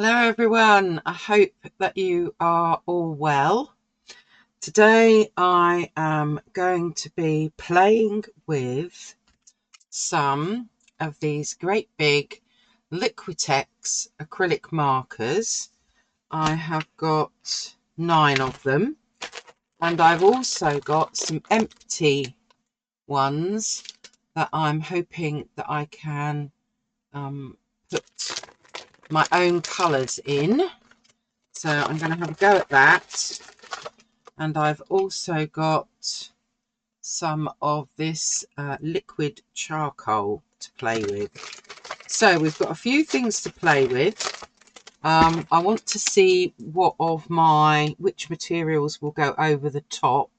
Hello everyone, I hope that you are all well. Today I am going to be playing with some of these great big Liquitex acrylic markers. I have got 9 of them, and I've also got some empty ones that I'm hoping that I can put my own colours in. So I'm going to have a go at that. And I've also got some of this liquid charcoal to play with. So we've got a few things to play with. I want to see which materials will go over the top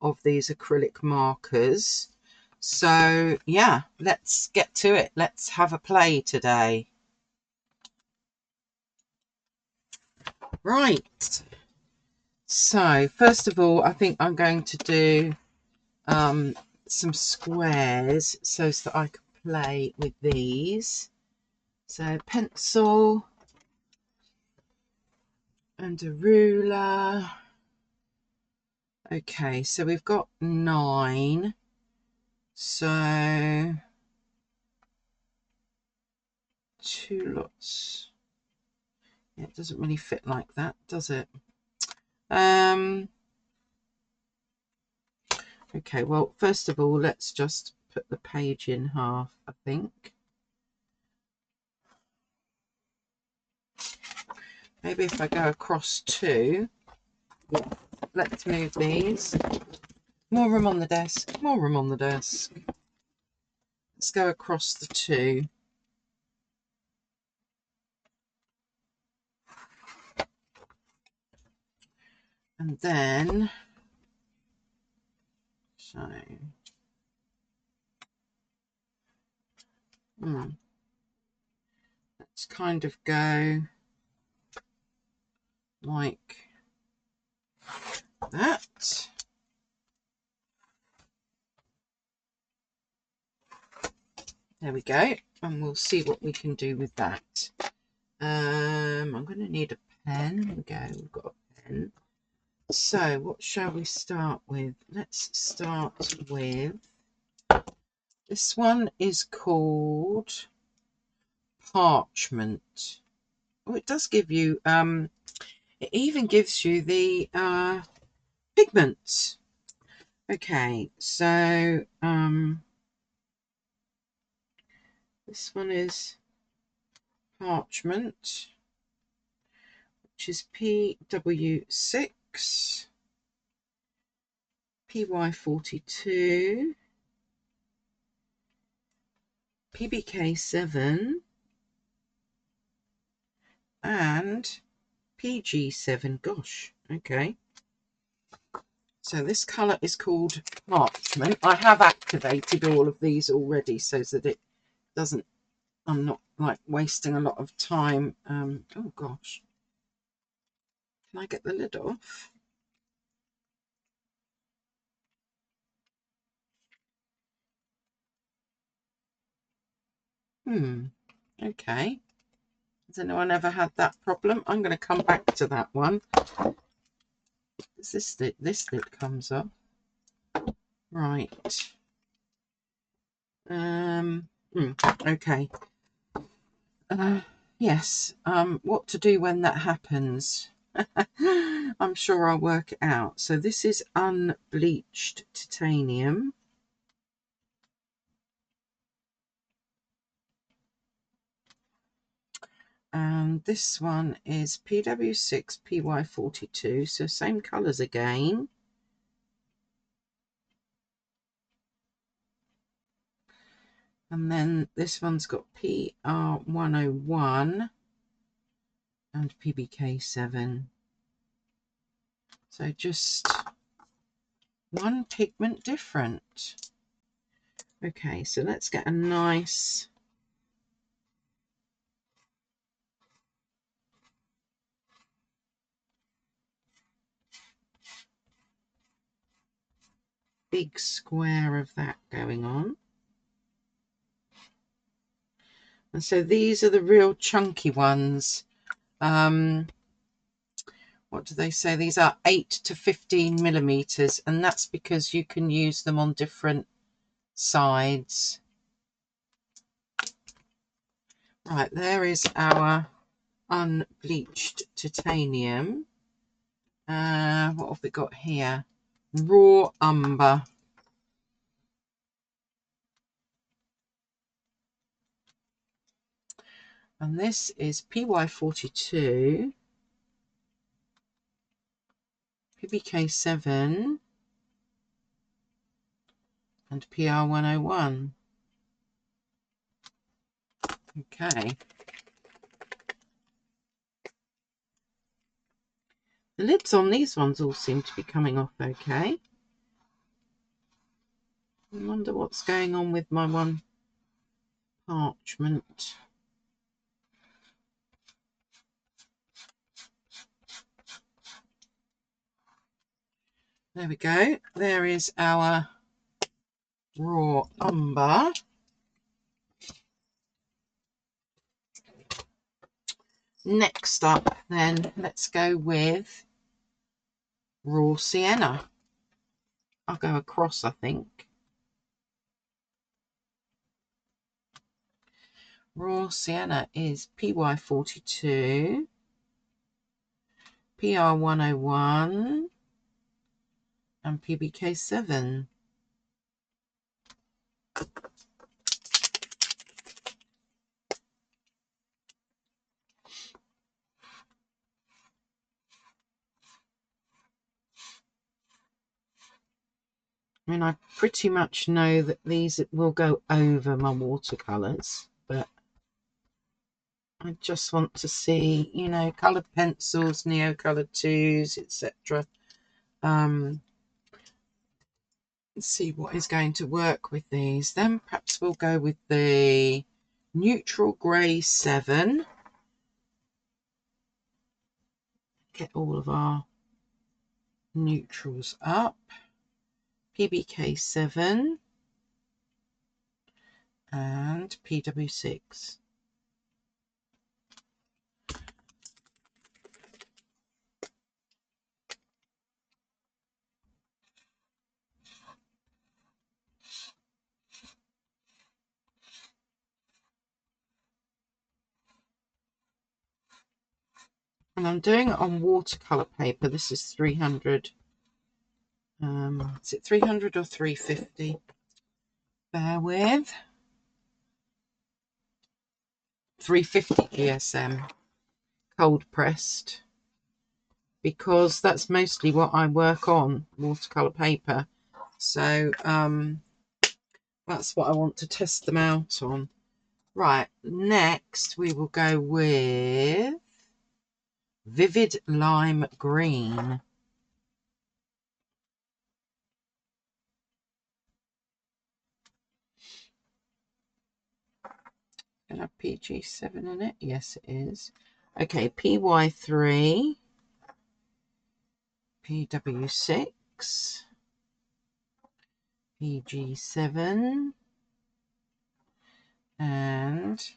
of these acrylic markers. So yeah, let's get to it. Let's have a play today. Right. So first of all, I think I'm going to do some squares so that I can play with these. So pencil and a ruler. Okay, so we've got 9. So 2 lots. Yeah, it doesn't really fit like that, does it? Okay, well, first of all, let's just put the page in half, I think. Maybe if I go across 2. Yeah, let's move these. More room on the desk, more room on the desk. Let's go across the 2. And then, so, let's kind of go like that. There we go. And we'll see what we can do with that. I'm going to need a pen. There we go. We've got a pen. So what shall we start with? Let's start with, this one is called Parchment. Oh, it does give you, it even gives you the pigments. Okay, so this one is Parchment, which is PW6, PY42, PBK7, and PG7. Gosh, okay. So this colour is called Parchment. I have activated all of these already so that it doesn't, I'm not like wasting a lot of time. Oh gosh. Can I get the lid off? Okay. Has anyone ever had that problem? I'm going to come back to that one. Is this lid comes up. Right. Okay. Yes. What to do when that happens? I'm sure I'll work it out. So this is unbleached titanium. And this one is PW6 PY42, so same colours again. And then this one's got PR101 and PBK7. So just one pigment different. Okay, so let's get a nice big square of that going on. And so these are the real chunky ones. What do they say? These are 8 to 15 millimeters, and that's because you can use them on different sides. Right, there is our unbleached titanium. What have we got here? Raw umber. And this is PY42, PBK7, and PR101. Okay. The lids on these ones all seem to be coming off okay. I wonder what's going on with my one parchment. There we go. There is our raw umber. Next up, then, let's go with raw sienna. I'll go across, I think. Raw sienna is PY42, PR101, and PBK7. I mean, I pretty much know that these will go over my watercolours, but I just want to see, you know, coloured pencils, neo-coloured 2s, etc. See what is going to work with these. Then perhaps we'll go with the neutral grey 7. Get all of our neutrals up. PBK 7 and PW6. And I'm doing it on watercolour paper. This is 300. Is it 300 or 350? Bear with. 350 GSM. Cold pressed. Because that's mostly what I work on, watercolour paper. So that's what I want to test them out on. Right, next we will go with Vivid Lime Green. Can I have PG7 in it? Yes, it is. Okay, PY3, PW6, PG7, and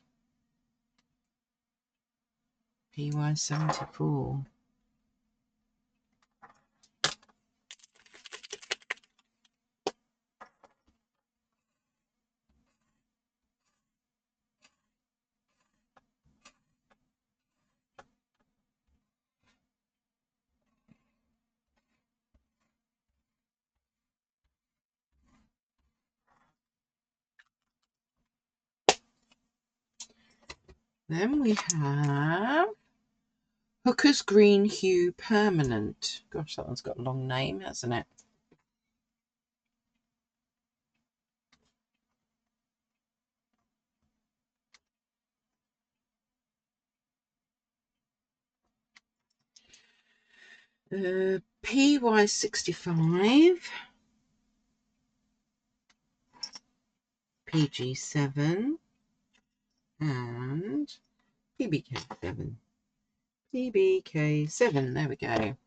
PY74. Then we have Hooker's Green Hue Permanent. Gosh, that one's got a long name, hasn't it? PY65, PG7, and PBK7. PBK7, there we go.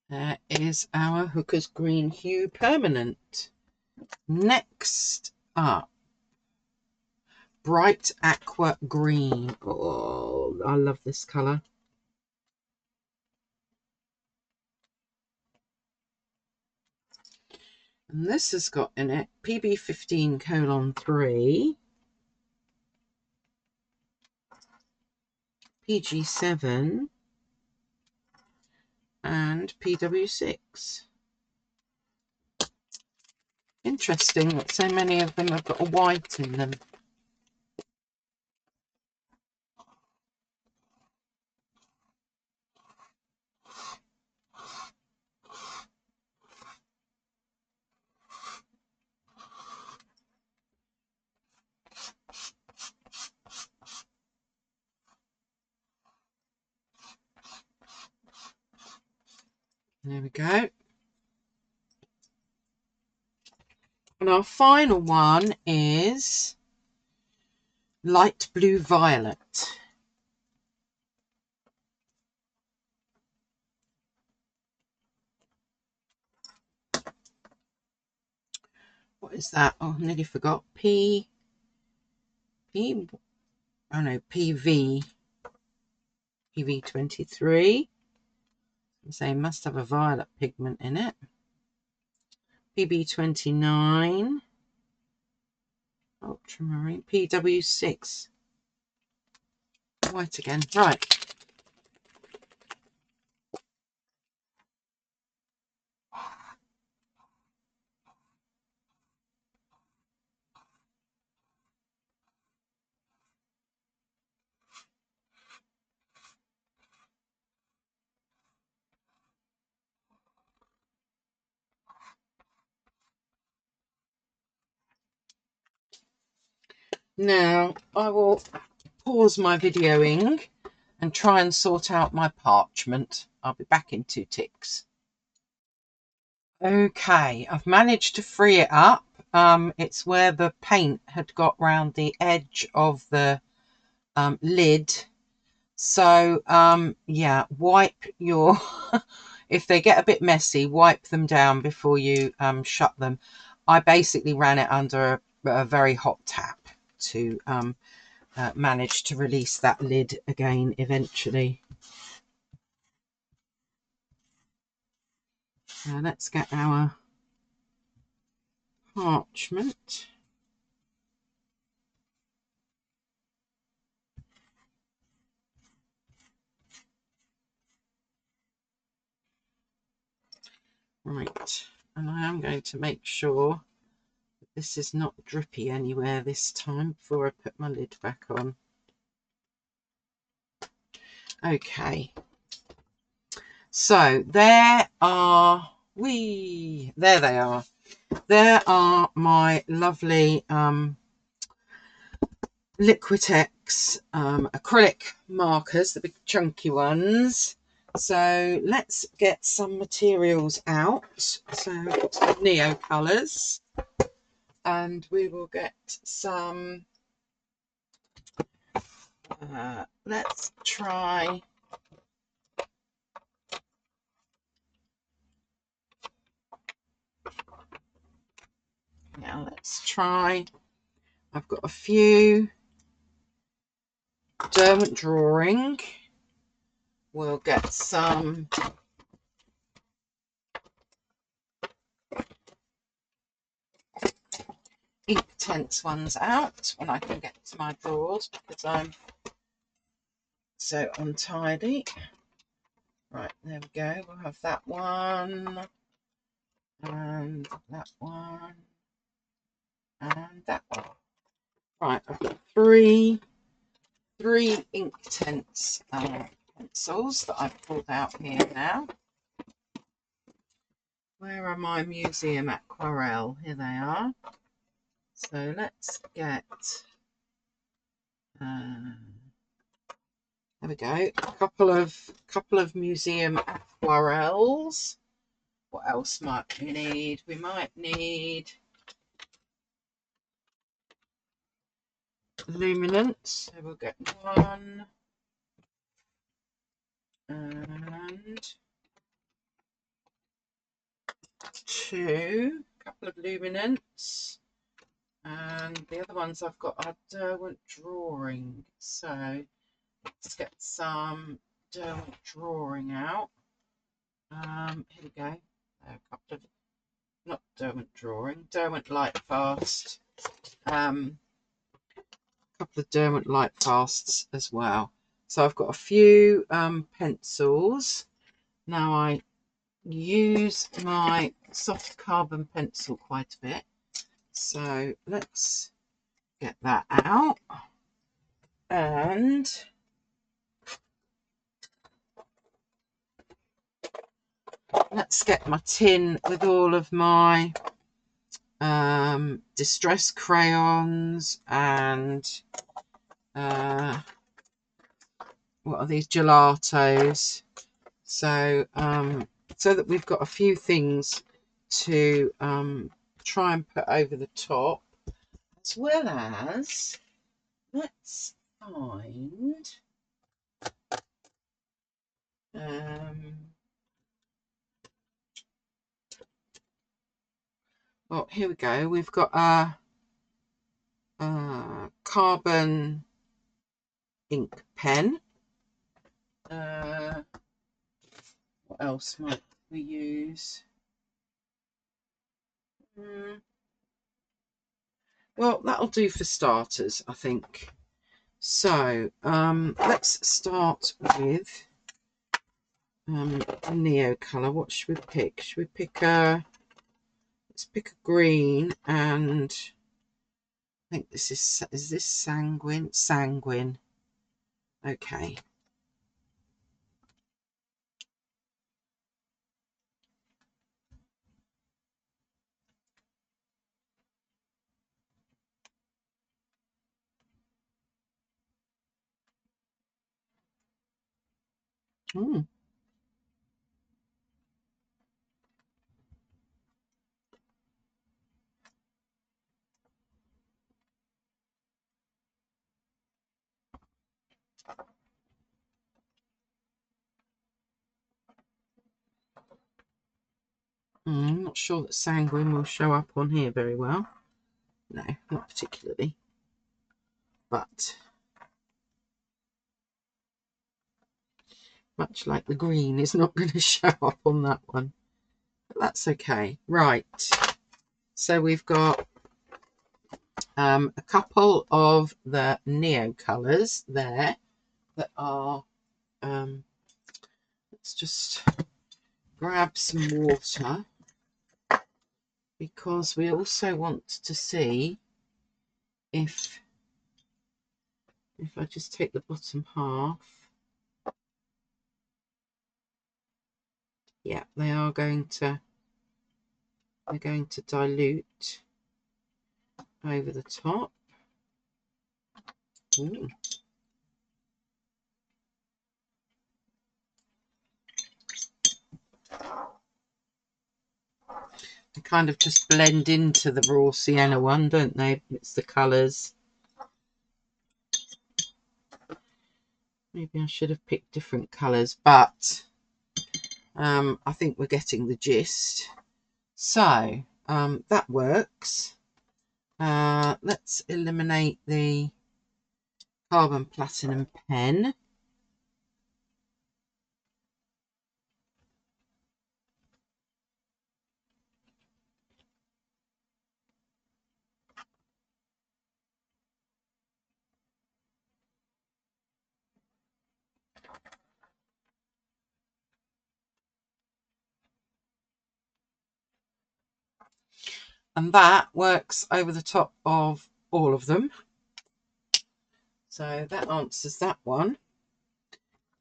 There is our Hooker's Green Hue Permanent. Next up, Bright Aqua Green. Oh, I love this colour. And this has got in it PB15:3, PG7, and PW6. Interesting that so many of them have got a white in them. There we go. And our final one is Light Blue Violet. What is that? Oh, I nearly forgot. PV23. So must have a violet pigment in it. PB29. Ultramarine. PW6. White again. Right. Now I will pause my videoing and try and sort out my parchment. I'll be back in 2 ticks. Okay, I've managed to free it up. It's where the paint had got round the edge of the lid. So yeah, wipe your if they get a bit messy, wipe them down before you shut them. I basically ran it under a very hot tap to manage to release that lid again eventually. Now let's get our parchment. Right, and I am going to make sure that this is not drippy anywhere this time before I put my lid back on. Okay, so there they are. There are my lovely Liquitex acrylic markers, the big chunky ones. So let's get some materials out. So I've got some Neo colours, and we will get some let's try I've got a few Derwent Drawing. We'll get some Inktense ones out when I can get to my drawers because I'm so untidy. Right, there we go. We'll have that one, and that one, and that one. Right, I've got three Inktense pencils that I've pulled out here now. Where are my Museum Aquarelle? Here they are. So let's get there we go. A couple of Museum Aquarelles. What else might we need? We might need luminance. So we'll get one and a couple of luminants, and the other ones I've got are Derwent Drawing. So let's get some Derwent Drawing out. Here we go. A couple of, not Derwent Drawing, Derwent Lightfast. A couple of Derwent Lightfasts as well. So I've got a few pencils. Now I use my soft carbon pencil quite a bit, so let's get that out, and let's get my tin with all of my distress crayons and what are these, gelatos, so so that we've got a few things to try and put over the top, as well as let's find oh, here we go. We've got a carbon ink pen. What else might we use? Well, that'll do for starters, I think. So let's start with a neo colour. What should we pick? Should we pick a, let's pick a green, and I think this is this sanguine? Sanguine. Okay. I'm not sure that sanguine will show up on here very well. No, not particularly. But much like the green is not going to show up on that one. But that's okay. Right. So we've got a couple of the neo colours there that are, let's just grab some water, because we also want to see if I just take the bottom half, yeah, they're going to dilute over the top. Ooh. They kind of just blend into the raw sienna one, don't they? It's the colours. Maybe I should have picked different colours, but I think we're getting the gist. So that works. Let's eliminate the carbon platinum pen. And that works over the top of all of them. So that answers that one.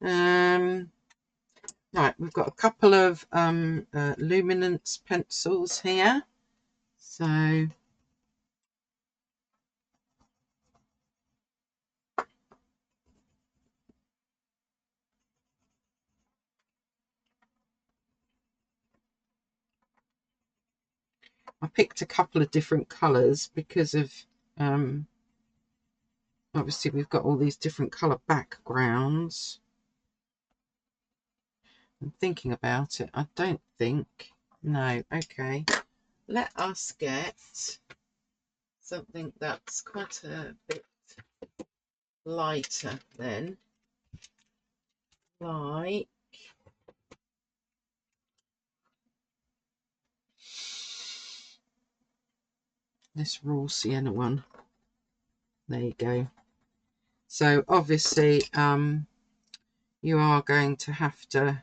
Right, we've got a couple of luminance pencils here. So I picked a couple of different colours because of obviously we've got all these different colour backgrounds. I'm thinking about it. I don't think No, okay. Let us get something that's quite a bit lighter then, like this raw sienna one. There you go. So obviously you are going to have to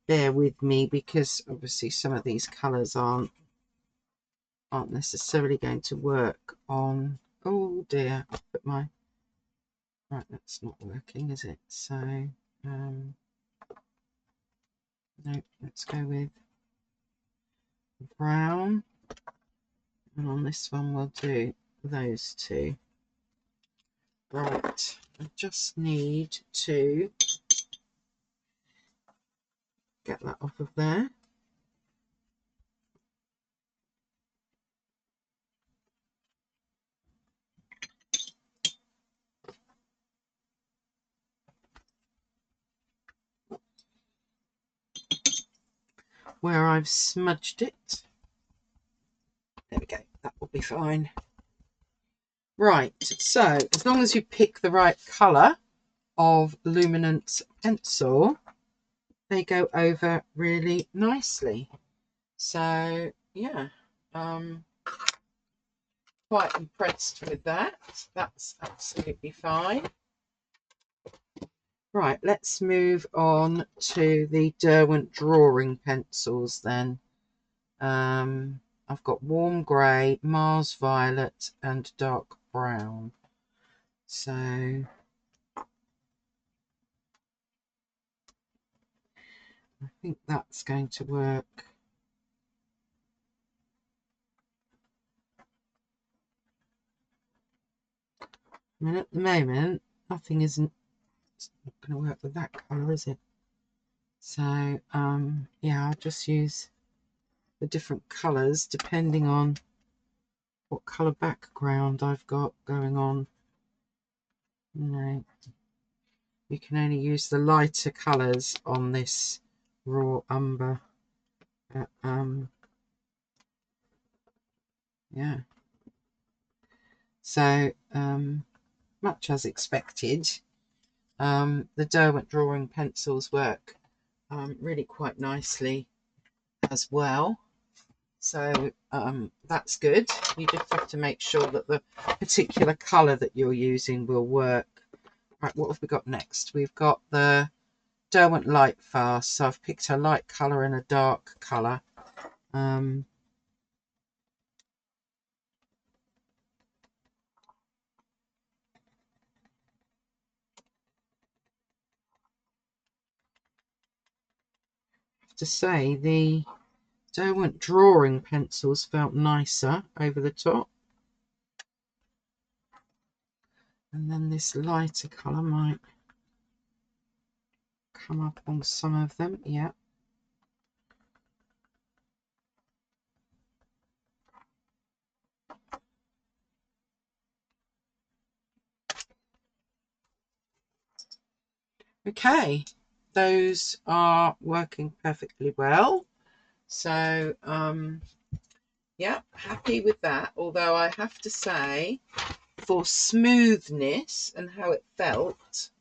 bear with me, because obviously some of these colours aren't necessarily going to work on. Oh dear, I've put my right, that's not working, is it? So no, let's go with brown, and on this one we'll do those two. Right, I just need to get that off of there. Where I've smudged it. There we go, that will be fine. Right, so as long as you pick the right colour of luminance pencil, they go over really nicely. So yeah, quite impressed with that. That's absolutely fine. Right, let's move on to the Derwent drawing pencils then. I've got warm grey, Mars violet and dark brown. So I think that's going to work. I mean, at the moment, nothing isn't going to work with that colour, is it? So yeah, I'll just use the different colours depending on what colour background I've got going on. You know, you can only use the lighter colours on this raw umber. Yeah. So much as expected, the Derwent drawing pencils work really quite nicely as well. So that's good. You just have to make sure that the particular colour that you're using will work. Right, what have we got next? We've got the Derwent Light Fast. So I've picked a light colour and a dark colour. To say the Derwent drawing pencils felt nicer over the top, and then this lighter colour might come up on some of them. Yeah. Okay, those are working perfectly well. So yeah, happy with that. Although I have to say, for smoothness and how it felt,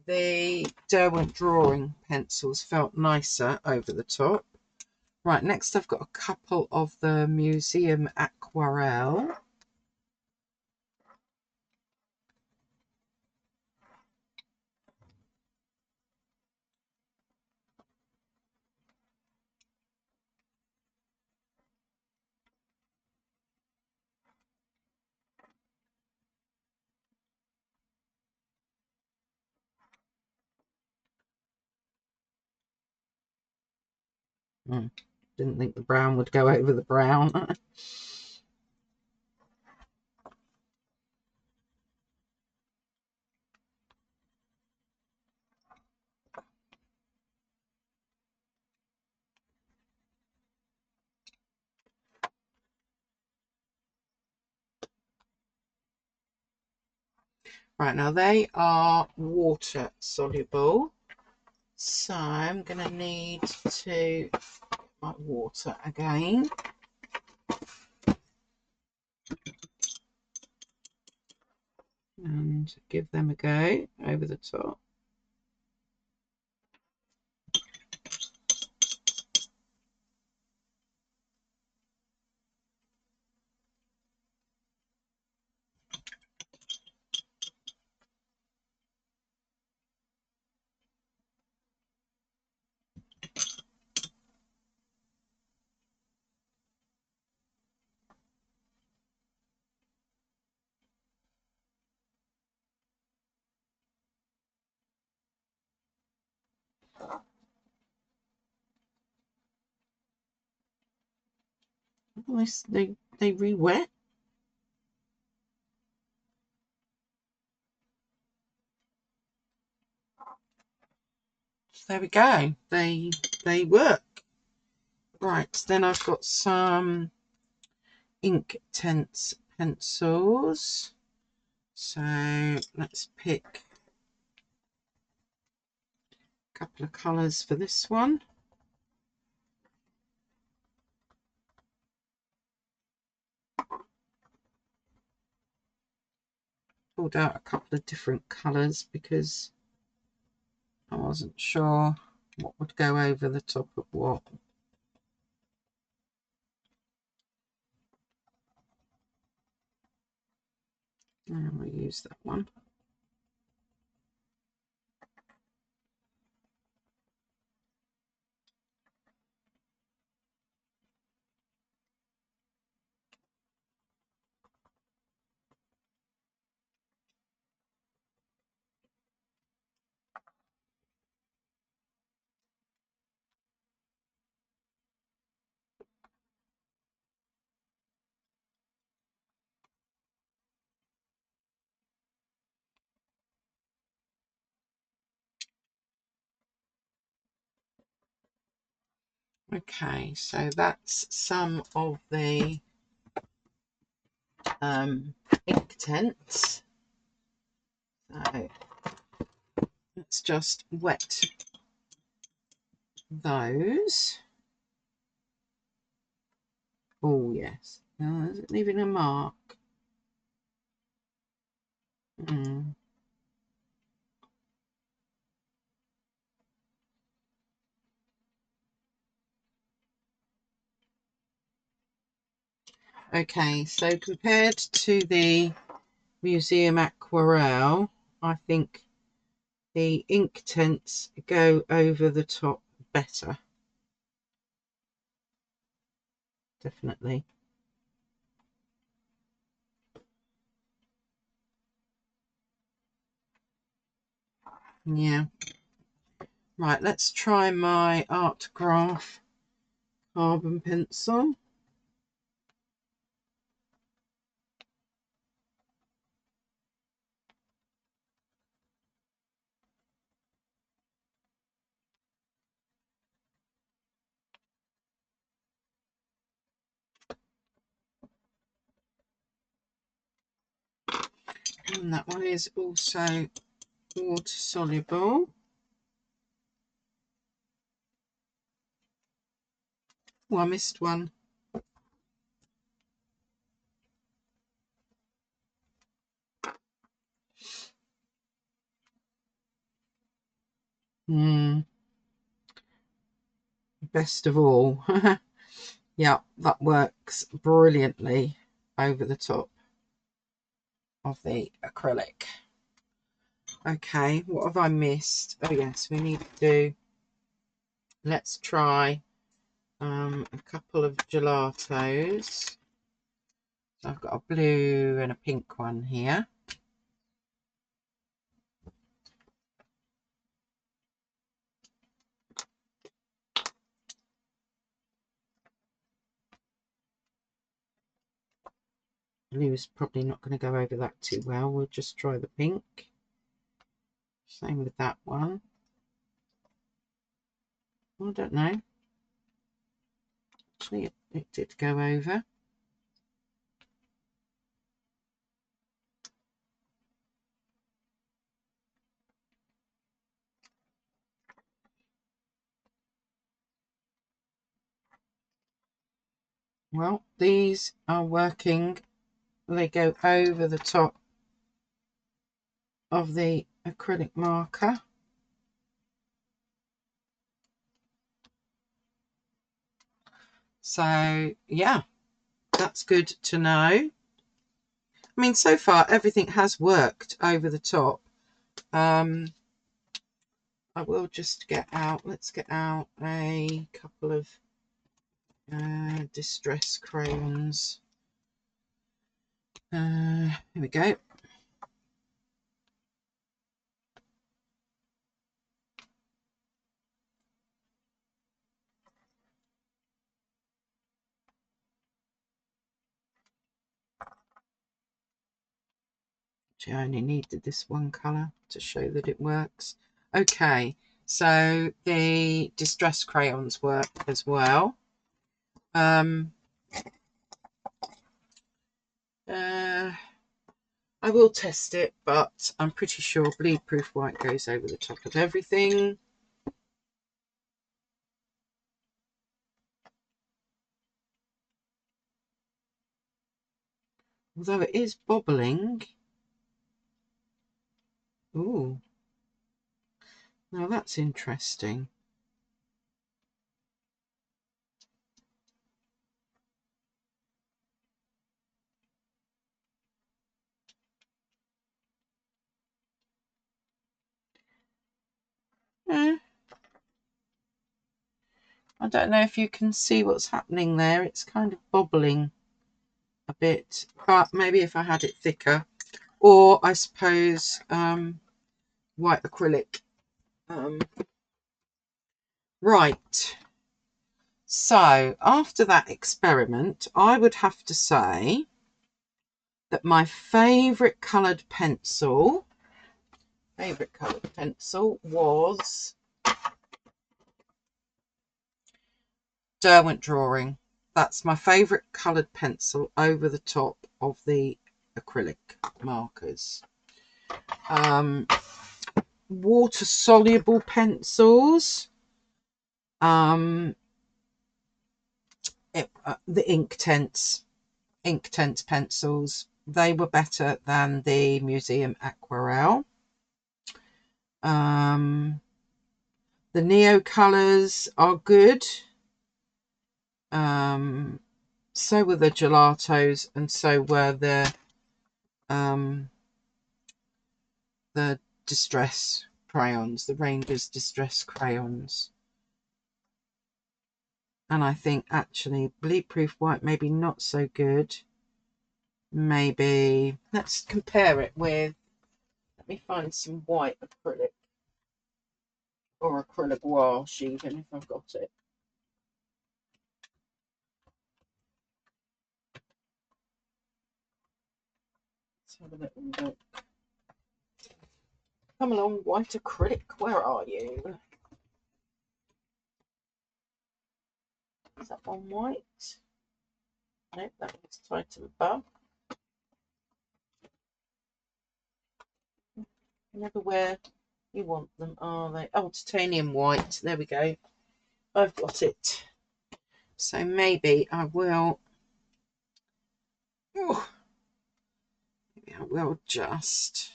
the Derwent drawing pencils felt nicer over the top. Right, next I've got a couple of the Museum Aquarelle. Didn't think the brown would go over the brown. Right, now they are water soluble, so I'm going to need to my water again. And give them a go over the top. Oh, they re-wet. So there we go. They work. Right, then I've got some Inktense pencils. So let's pick a couple of colours for this one. Pulled out a couple of different colours because I wasn't sure what would go over the top of what. And we'll use that one. Okay, so that's some of the Inktense. So let's just wet those. Oh yes, no, isn't leaving a mark. Okay, so compared to the Museum Aquarelle, I think the Inktense go over the top better. Definitely. Yeah. Right, let's try my Art Graph carbon pencil. And that one is also water soluble. Oh, I missed one. Best of all. Yeah, that works brilliantly over the top of the acrylic. Okay, what have I missed? Oh yes, we need to do, let's try a couple of gelatos. So I've got a blue and a pink one here. Blue is probably not going to go over that too well. We'll just try the pink. Same with that one. I don't know. Actually, it did go over. Well, these are working. They go over the top of the acrylic marker. So yeah, that's good to know. I mean, so far everything has worked over the top. I will just get out, let's get out a couple of distress crayons. Here we go. I only needed this one colour to show that it works. Okay, so the distress crayons work as well. I will test it, but I'm pretty sure bleed proof white goes over the top of everything. Although it is bobbling. Ooh, now that's interesting. I don't know if you can see what's happening there. It's kind of bobbling a bit, but maybe if I had it thicker, or I suppose white acrylic. Right, so after that experiment, I would have to say that my favourite coloured pencil was Derwent Drawing. That's my favourite coloured pencil over the top of the acrylic markers. Water soluble pencils, the Inktense pencils, they were better than the Museum Aquarelle. The Neo colours are good. So were the gelatos, and so were the distress crayons, the Rangers distress crayons. And I think actually bleed proof white maybe not so good. Maybe let's compare it with, let me find some white acrylic, or acrylic wash even, if I've got it. Let's have a little look. Come along, white acrylic, where are you? Is that one white? Nope, that one's tied to the bum. Never where you want them, are they? Oh, titanium white. There we go. I've got it. So maybe I will. Oh, maybe I will just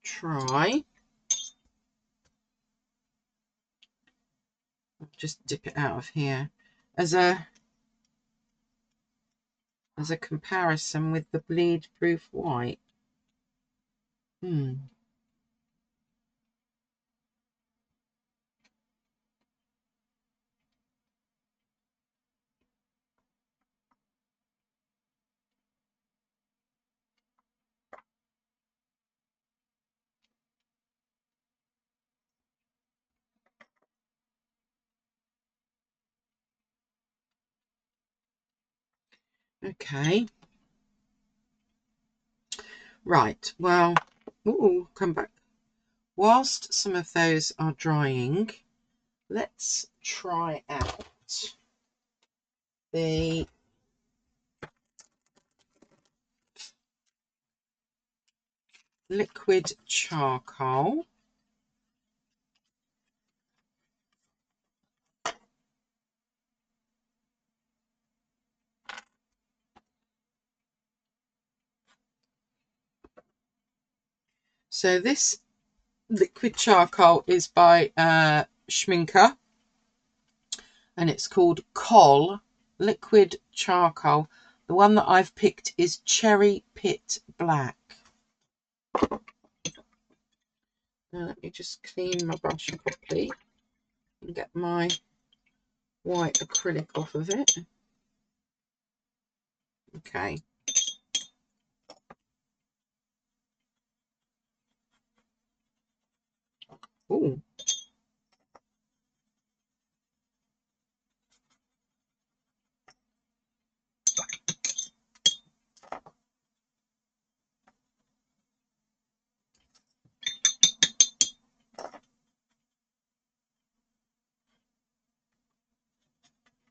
try. I'll just dip it out of here as a comparison with the bleed proof white. Okay. Right. Well, come back. Whilst some of those are drying, let's try out the liquid charcoal. So this liquid charcoal is by Schminker, and it's called Coal Liquid Charcoal. The one that I've picked is Cherry Pit Black. Now let me just clean my brush properly and get my white acrylic off of it. Okay. Ooh.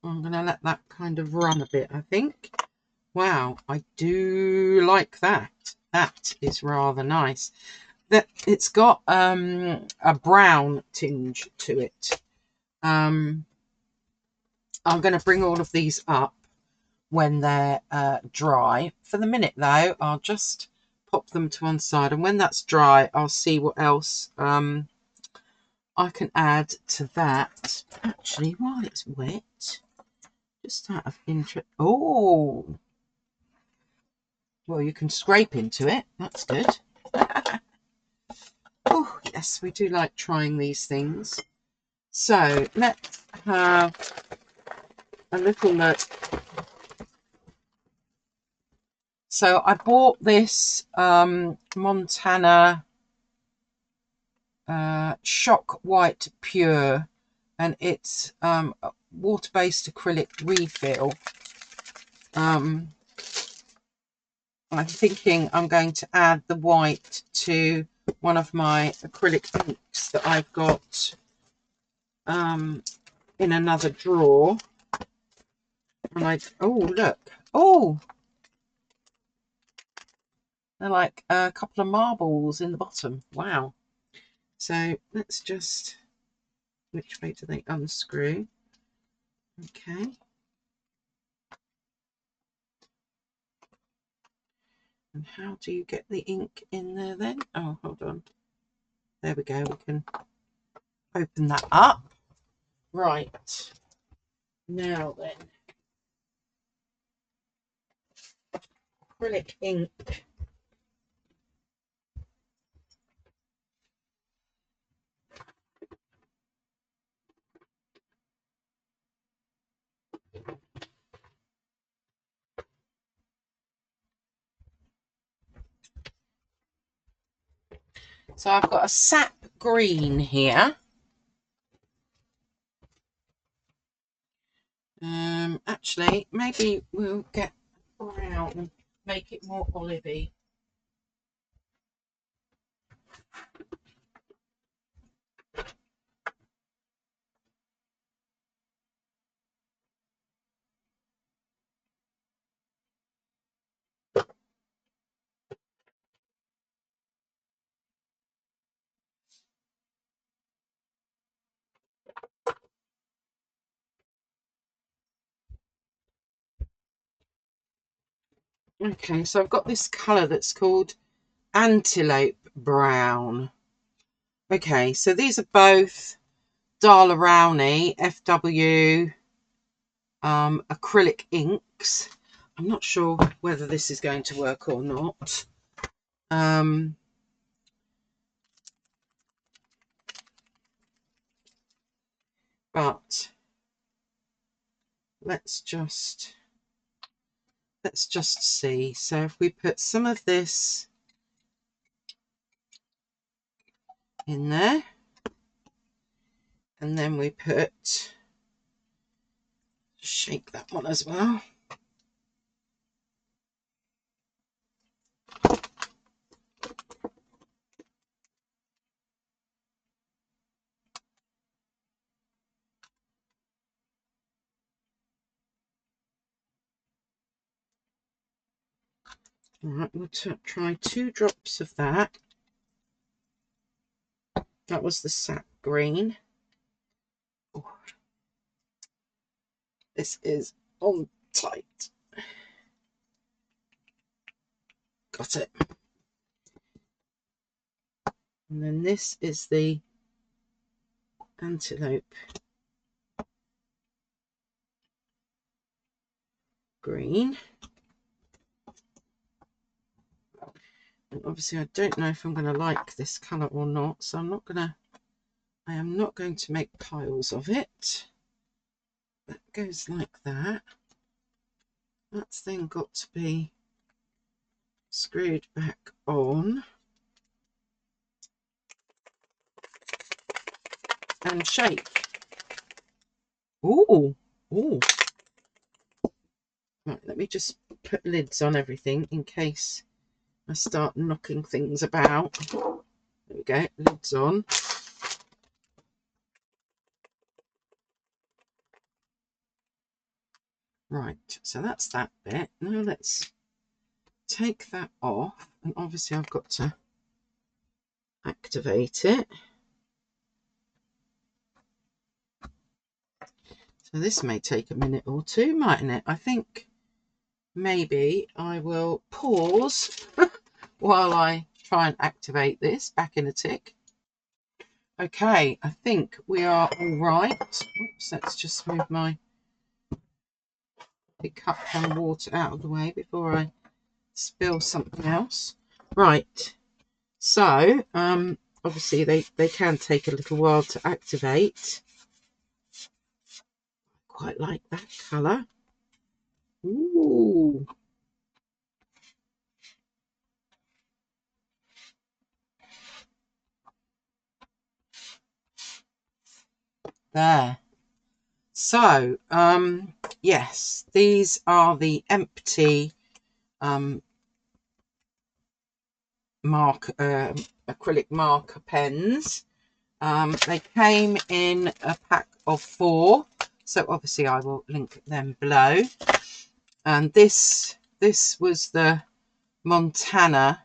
I'm going to let that kind of run a bit, I think. Wow, I do like that. That is rather nice. That it's got a brown tinge to it. I'm going to bring all of these up when they're dry. For the minute though, I'll just pop them to one side, and when that's dry, I'll see what else I can add to that. Actually, while it's wet, just out of interest. Oh, well, you can scrape into it. That's good. Oh, yes, we do like trying these things. So let's have a little look. So I bought this Montana Shock White Pure, and it's a water-based acrylic refill. I'm thinking I'm going to add the white to one of my acrylic inks that I've got in another drawer. And oh, look. Oh, they're like a couple of marbles in the bottom. Wow. So let's just, which way do they unscrew? Okay. And how do you get the ink in there then? Oh, hold on. There we go. We can open that up. Right. Now then. Acrylic ink. So I've got a sap green here. Actually, maybe we'll get brown and make it more olivey. Okay, so I've got this colour that's called Antelope Brown. Okay, so these are both Daler-Rowney FW acrylic inks. I'm not sure whether this is going to work or not. But let's just see. So if we put some of this in there, and then we put, shake that one as well. All right, we'll try 2 drops of that. That was the sap green. Oh, this is on tight. Got it. And then this is the Antelope green. And obviously I don't know if I'm going to like this colour or not, so I am not going to make piles of it. That goes like that. That's then got to be screwed back on and shake. Ooh, ooh. Right, let me just put lids on everything in case I start knocking things about. There we go, lids on. Right, so that's that bit. Now let's take that off, and obviously I've got to activate it. So this may take a minute or two, mightn't it? I think maybe I will pause while I try and activate this. Back in a tick. Okay, I think we are all right. Oops, let's just move my big cup of water out of the way before I spill something else. Right, so obviously they can take a little while to activate. Quite like that colour. Ooh. There. So, yes, these are the empty acrylic marker pens. They came in a pack of 4, so obviously I will link them below. And this was the Montana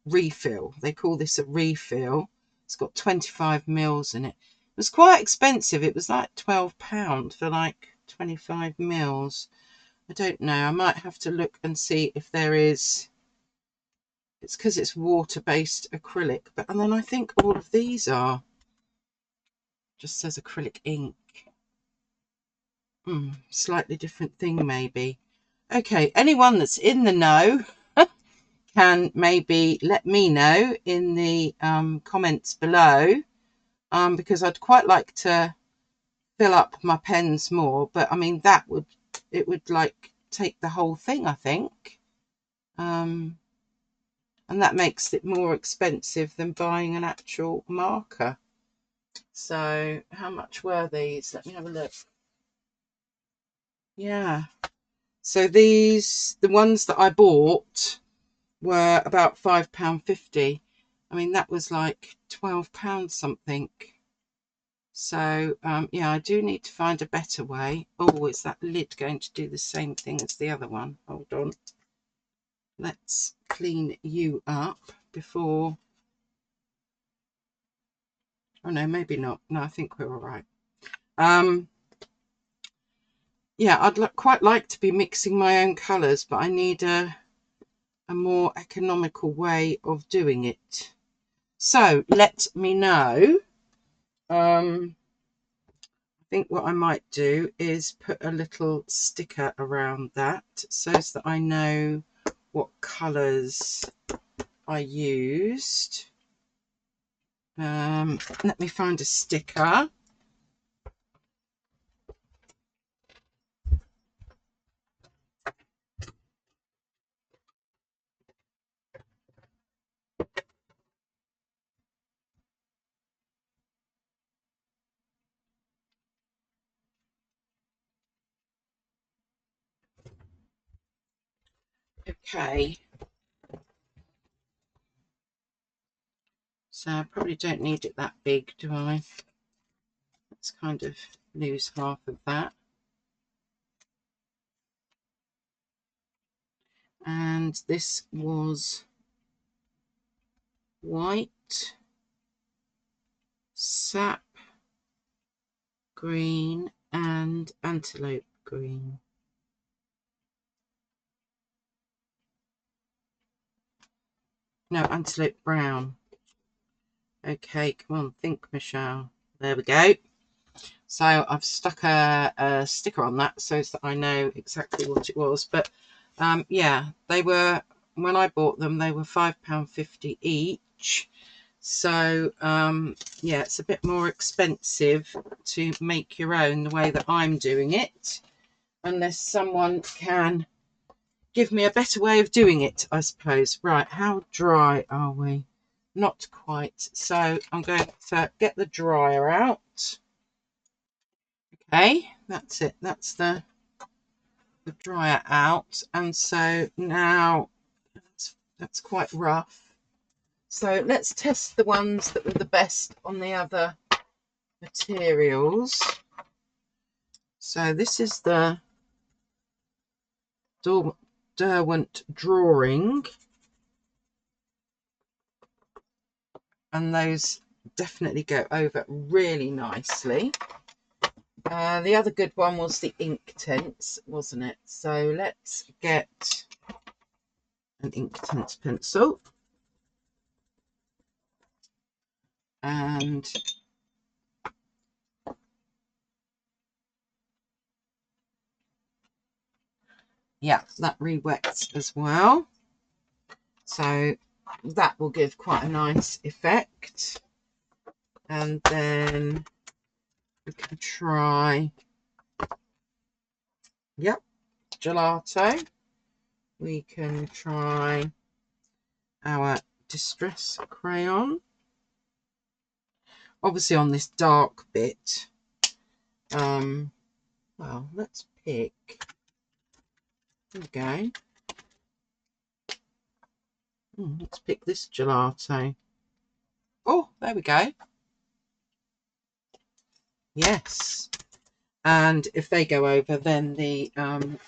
refill. They call this a refill. It's got 25 mils in it. It was quite expensive. It was like £12 for like 25 mils. I don't know. I might have to look and see if there is. It's because it's water-based acrylic. But and then I think all of these are. Just says acrylic ink. Slightly different thing maybe. Okay, anyone that's in the know can maybe let me know in the comments below, because I'd quite like to fill up my pens more, but I mean it would like take the whole thing, I think, and that makes it more expensive than buying an actual marker. So how much were these? Let me have a look. Yeah, so these, the ones that I bought, were about £5.50. I mean, that was like £12 something. So yeah, I do need to find a better way. Oh, is that lid going to do the same thing as the other one? Hold on. Let's clean you up before. Oh no, maybe not. No, I think we're all right. Yeah, I'd quite like to be mixing my own colours, but I need a more economical way of doing it. So let me know. I think what I might do is put a little sticker around that so that I know what colours I used. Let me find a sticker. Okay, so I probably don't need it that big, do I? Let's kind of lose half of that. And this was white, sap green and antelope green. No, antelope brown. Okay, come on, think, Michelle. There we go. So I've stuck a sticker on that so that I know exactly what it was. But yeah, they were, when I bought them, they were £5.50 each. So yeah, it's a bit more expensive to make your own the way that I'm doing it, unless someone can give me a better way of doing it, I suppose. Right, how dry are we? Not quite. So I'm going to get the dryer out. Okay, that's it. That's the dryer out. And so now that's quite rough. So let's test the ones that were the best on the other materials. So this is the Derwent drawing, and those definitely go over really nicely. The other good one was the Inktense, wasn't it? So let's get an Inktense pencil, and yeah, that re-wets as well, so that will give quite a nice effect. And then we can try, yep, gelato. We can try our distress crayon, obviously on this dark bit. Well, let's pick, there we go. Let's pick this gelato. Oh, there we go. Yes. And if they go over, then the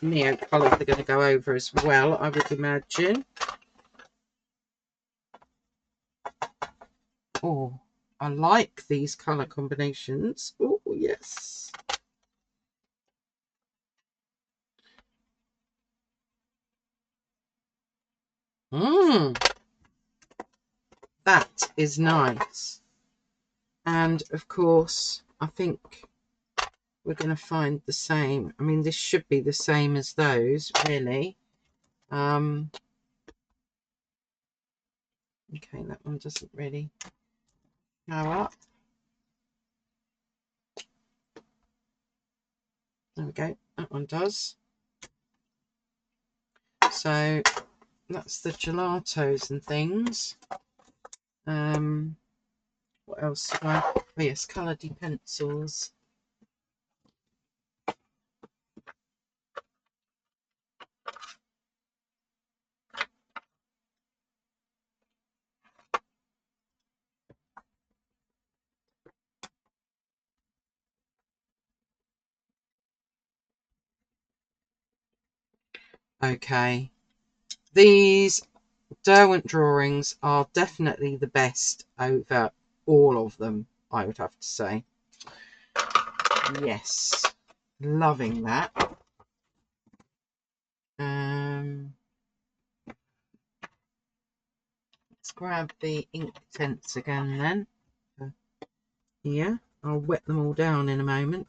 Neo colours are going to go over as well, I would imagine. Oh, I like these colour combinations. Oh, yes. That is nice. And of course, I think we're going to find the same. I mean, this should be the same as those, really. Okay, that one doesn't really show up. There we go, that one does. So that's the gelatos and things. What else do I? Oh yes, colour-y pencils. Okay, these Derwent drawings are definitely the best over all of them, I would have to say. Yes, loving that. Let's grab the Inktense again then. Here, I'll wet them all down in a moment.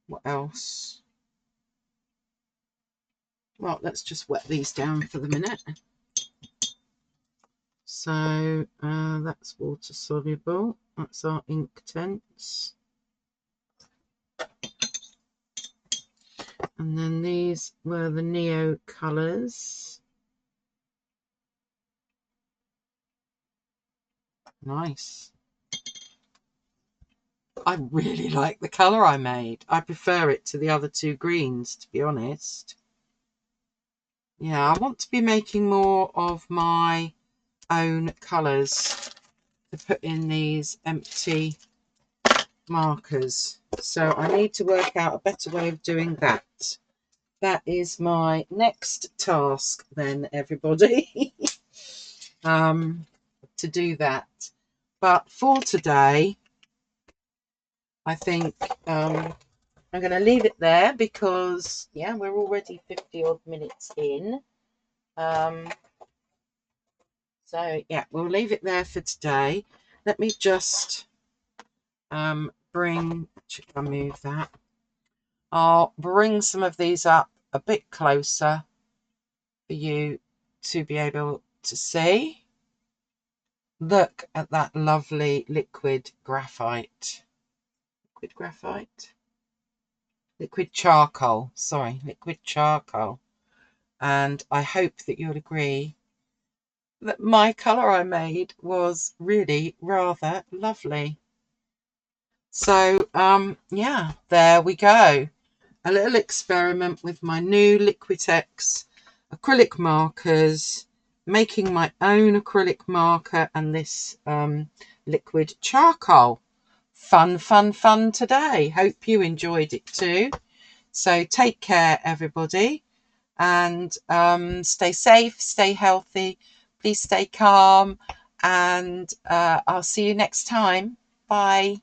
What else? Well, let's just wet these down for the minute. So that's water soluble. That's our Inktense. And then these were the Neo colours. Nice. I really like the colour I made. I prefer it to the other two greens, to be honest. Yeah, I want to be making more of my own colours to put in these empty markers. So I need to work out a better way of doing that. That is my next task then, everybody. To do that. But for today, I think I'm going to leave it there because, yeah, we're already 50 odd minutes in. So, yeah, we'll leave it there for today. Let me just should I move that? I'll bring some of these up a bit closer for you to be able to see. Look at that lovely liquid graphite. Liquid graphite? Liquid charcoal. Sorry, liquid charcoal. And I hope that you'll agree that my colour I made was really rather lovely. So, yeah, there we go. A little experiment with my new Liquitex acrylic markers, making my own acrylic marker and this liquid charcoal. Fun, fun, fun today. Hope you enjoyed it too. So take care, everybody, and stay safe, stay healthy, please stay calm, and I'll see you next time. Bye.